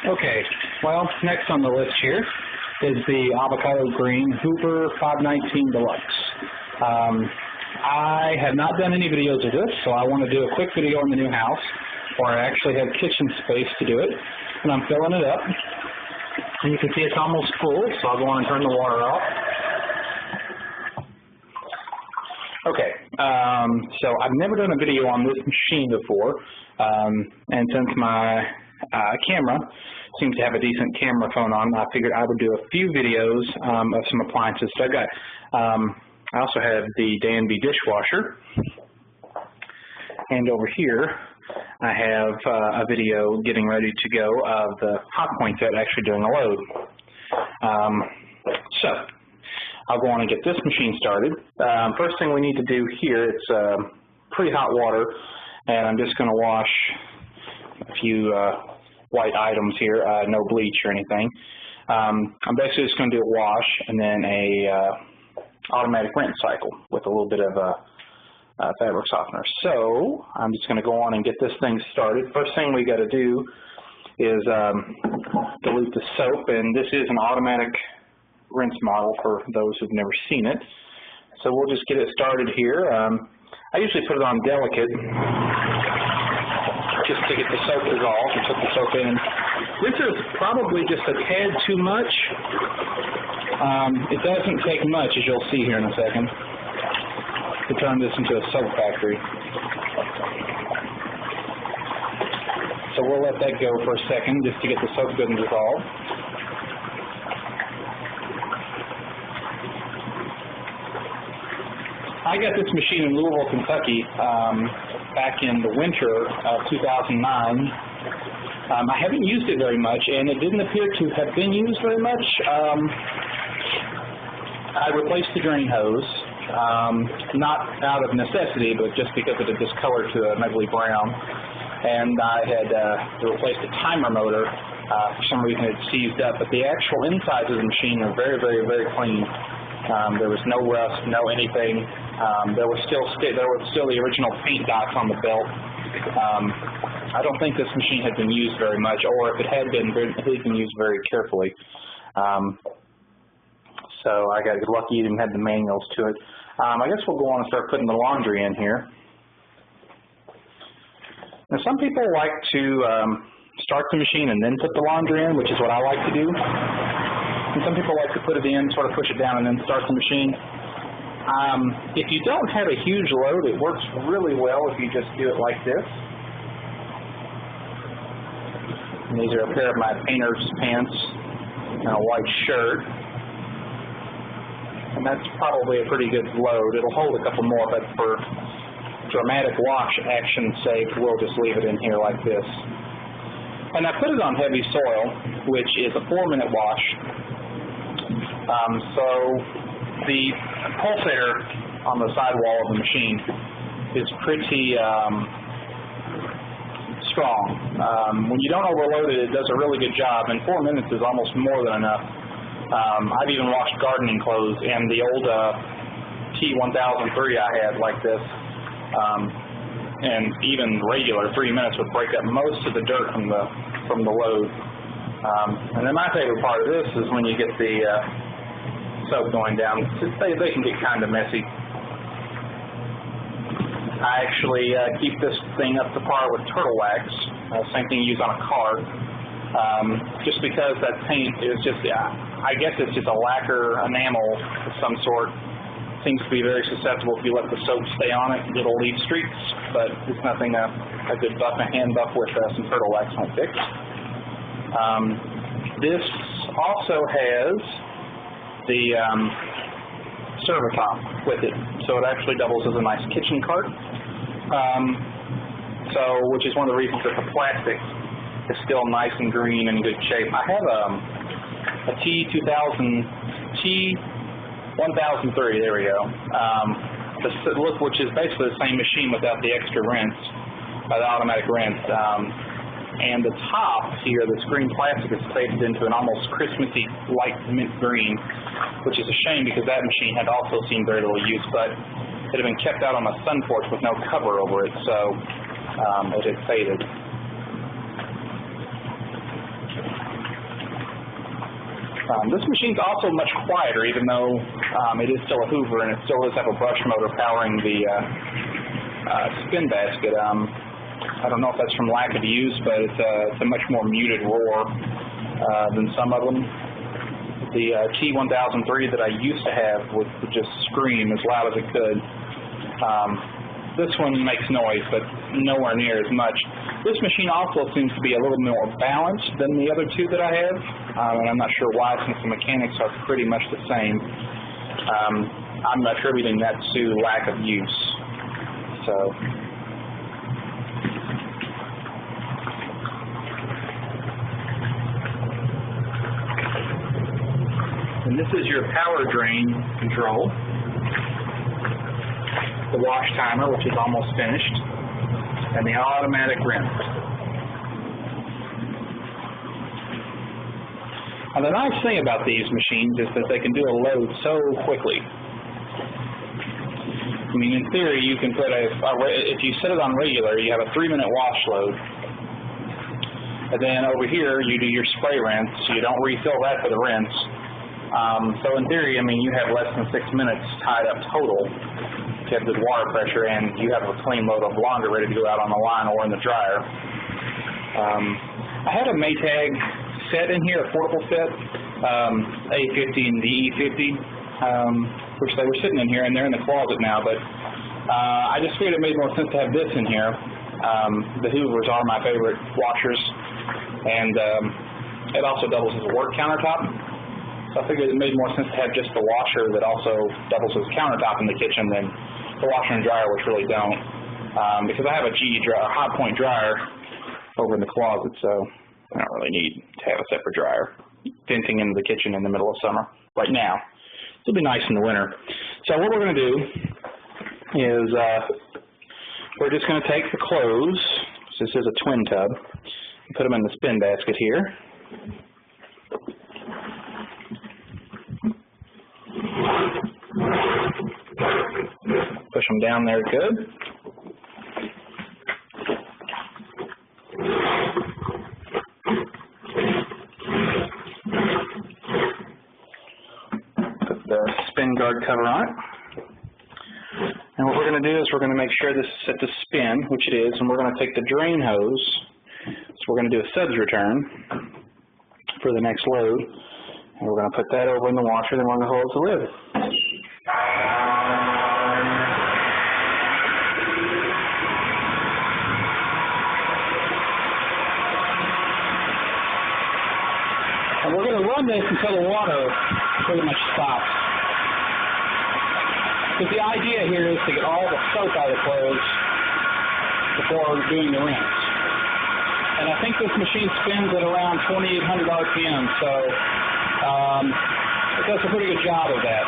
Okay, well, next on the list here is the Avocado Green Hoover 519 Deluxe. I have not done any videos of this, so I want to do a quick video in the new house where I actually have kitchen space to do it, and I'm filling it up. And you can see it's almost full, so I'll go on and turn the water off. Okay, so I've never done a video on this machine before, and since my camera seems to have a decent camera phone on, I figured I would do a few videos of some appliances. So I've got, I also have the Danby dishwasher, and over here I have a video getting ready to go of the hot point set actually doing a load. So I'll go on and get this machine started. First thing we need to do here, it's pretty hot water, and I'm just going to wash a few white items here, no bleach or anything. I'm basically just going to do a wash and then a automatic rinse cycle with a little bit of fabric softener. So I'm just going to go on and get this thing started. First thing we got to do is dilute the soap, and this is an automatic rinse model for those who've never seen it. So we'll just get it started here. I usually put it on delicate just to get the soap dissolved and put the soap in. This is probably just a tad too much. It doesn't take much, as you'll see here in a second, to turn this into a soap factory. So we'll let that go for a second just to get the soap good and dissolved. I got this machine in Louisville, Kentucky back in the winter of 2009. I haven't used it very much, and it didn't appear to have been used very much. I replaced the drain hose, not out of necessity, but just because it had discolored to an ugly brown. And I had replaced the timer motor. For some reason it seized up, but the actual insides of the machine are very, very, very clean. There was no rust, no anything. There were still the original paint dots on the belt. I don't think this machine had been used very much, or if it had been, it had been used very carefully. So I got lucky and had the manuals to it. I guess we'll go on and start putting the laundry in here. Now some people like to start the machine and then put the laundry in, which is what I like to do. And some people like to put it in, sort of push it down, and then start the machine. If you don't have a huge load, it works really well if you just do it like this. And these are a pair of my painter's pants and a white shirt. And that's probably a pretty good load. It'll hold a couple more, but for dramatic wash action's sake, we'll just leave it in here like this. And I put it on heavy soil, which is a 4-minute wash. So the pulsator on the sidewall of the machine is pretty strong. When you don't overload it, it does a really good job, and 4 minutes is almost more than enough. I've even washed gardening clothes, and the old T1003 I had like this, and even regular 3 minutes would break up most of the dirt from the load. And then my favorite part of this is when you get the soap going down. They can get kind of messy. I actually keep this thing up to par with turtle wax, same thing you use on a car, just because that paint is just, I guess it's just a lacquer enamel of some sort. Seems to be very susceptible. If you let the soap stay on it, it'll leave streaks, but it's nothing a good hand buff with some turtle wax won't fix. This also has the server top with it, so it actually doubles as a nice kitchen cart. Which is one of the reasons that the plastic is still nice and green and in good shape. I have a T1003. There we go. Which is basically the same machine without the extra rinse, the automatic rinse. And the top here, this green plastic, is faded into an almost Christmassy light mint green, which is a shame because that machine had also seen very little use, but it had been kept out on a sun porch with no cover over it, so it had faded. This machine's also much quieter, even though it is still a Hoover and it still does have a brush motor powering the spin basket. I don't know if that's from lack of use, but it's a much more muted roar than some of them. The T1003 that I used to have would just scream as loud as it could. This one makes noise, but nowhere near as much. This machine also seems to be a little more balanced than the other two that I have, and I'm not sure why, since the mechanics are pretty much the same. I'm attributing that to lack of use. So. And this is your power drain control. The wash timer, which is almost finished, and the automatic rinse. And the nice thing about these machines is that they can do a load so quickly. I mean, in theory, you can put if you set it on regular, you have a 3-minute wash load. And then over here, you do your spray rinse. You don't refill that for the rinse. So in theory, I mean, you have less than 6 minutes tied up total. You have good water pressure, and you have a clean load of laundry ready to go out on the line or in the dryer. I had a Maytag set in here, a portable set, A50 and the E50, which they were sitting in here, and they're in the closet now, but I just figured it made more sense to have this in here. The Hoovers are my favorite washers, and it also doubles as a work countertop. So I figured it made more sense to have just the washer that also doubles as a countertop in the kitchen than the washer and dryer, which really don't. Because I have a hot point dryer over in the closet, so I don't really need to have a separate dryer venting into the kitchen in the middle of summer right now. It'll be nice in the winter. So what we're going to do is we're just going to take the clothes. This is a twin tub. Put them in the spin basket here. Push them down there good. Put the spin guard cover on it. And what we're going to do is we're going to make sure this is set to spin, which it is, and we're going to take the drain hose. So we're going to do a suds return for the next load. And we're going to put that over in the washer, then we're going to close the lid. And we're going to run this until the water pretty much stops. Because the idea here is to get all the soap out of the clothes before doing the rinse. And I think this machine spins at around 2,800 RPM, so it does a pretty good job of that.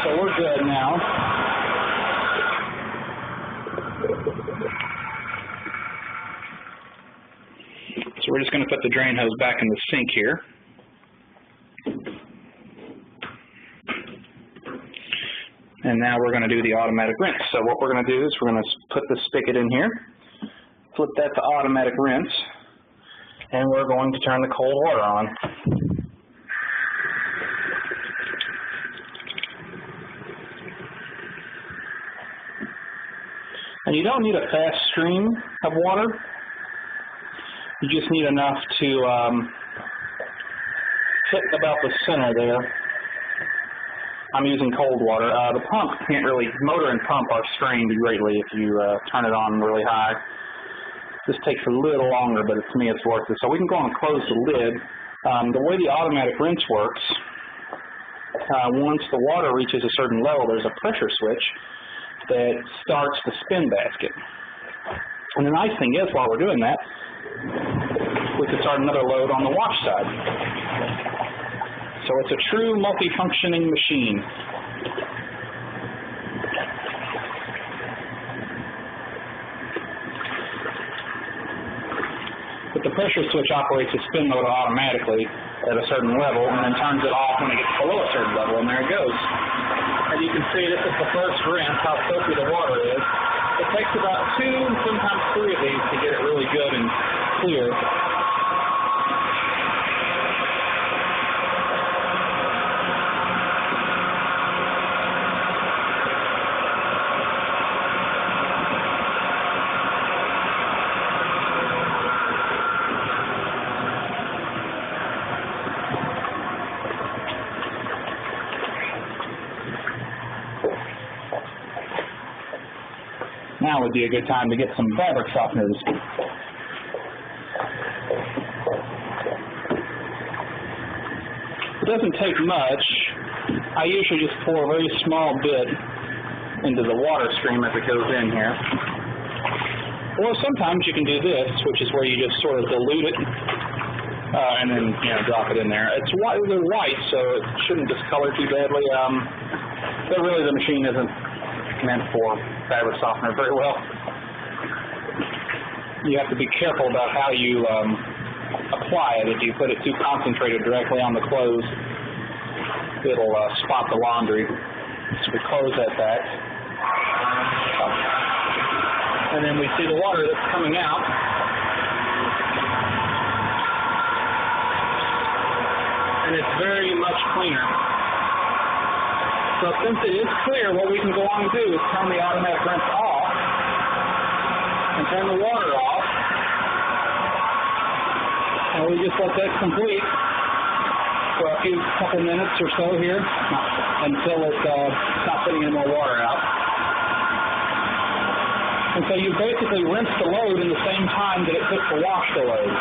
So we're good now. So we're just going to put the drain hose back in the sink here. And now we're going to do the automatic rinse. So what we're going to do is we're going to put the spigot in here, flip that to automatic rinse, and we're going to turn the cold water on. And you don't need a fast stream of water. You just need enough to hit about the center there. I'm using cold water. The pump can't really, motor and pump are strained greatly if you turn it on really high. This takes a little longer, but to me it's worth it. So we can go and close the lid. The way the automatic rinse works, once the water reaches a certain level, there's a pressure switch that starts the spin basket. And the nice thing is, while we're doing that, we can start another load on the wash side. So it's a true multi-functioning machine. But the pressure switch operates the spin motor automatically at a certain level and then turns it off when it gets below a certain level, and there it goes. And you can see this is the first rinse, how soapy the water is. It takes about 2, sometimes 3 of these to get it really good and clear. now would be a good time to get some fabric softeners. It doesn't take much. I usually just pour a very small bit into the water stream as it goes in here. Or sometimes you can do this, which is where you just sort of dilute it and then drop it in there. It's white, they're white, so it shouldn't discolor too badly. But really, the machine isn't meant for fabric softener very well. You have to be careful about how you apply it. If you put it too concentrated directly on the clothes, it'll spot the laundry. So we close that back. And then we see the water that's coming out. And it's very much cleaner. So since it is clear, what we can go on and do is turn the automatic rinse off and turn the water off. And we just let that complete for a couple minutes or so here until it stops putting any more water out. And so you basically rinse the load in the same time that it took to wash the load.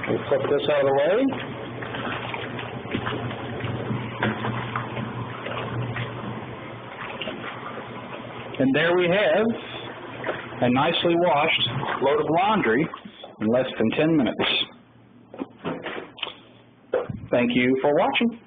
We'll flip this out of the way. And there we have a nicely washed load of laundry in less than 10 minutes. Thank you for watching.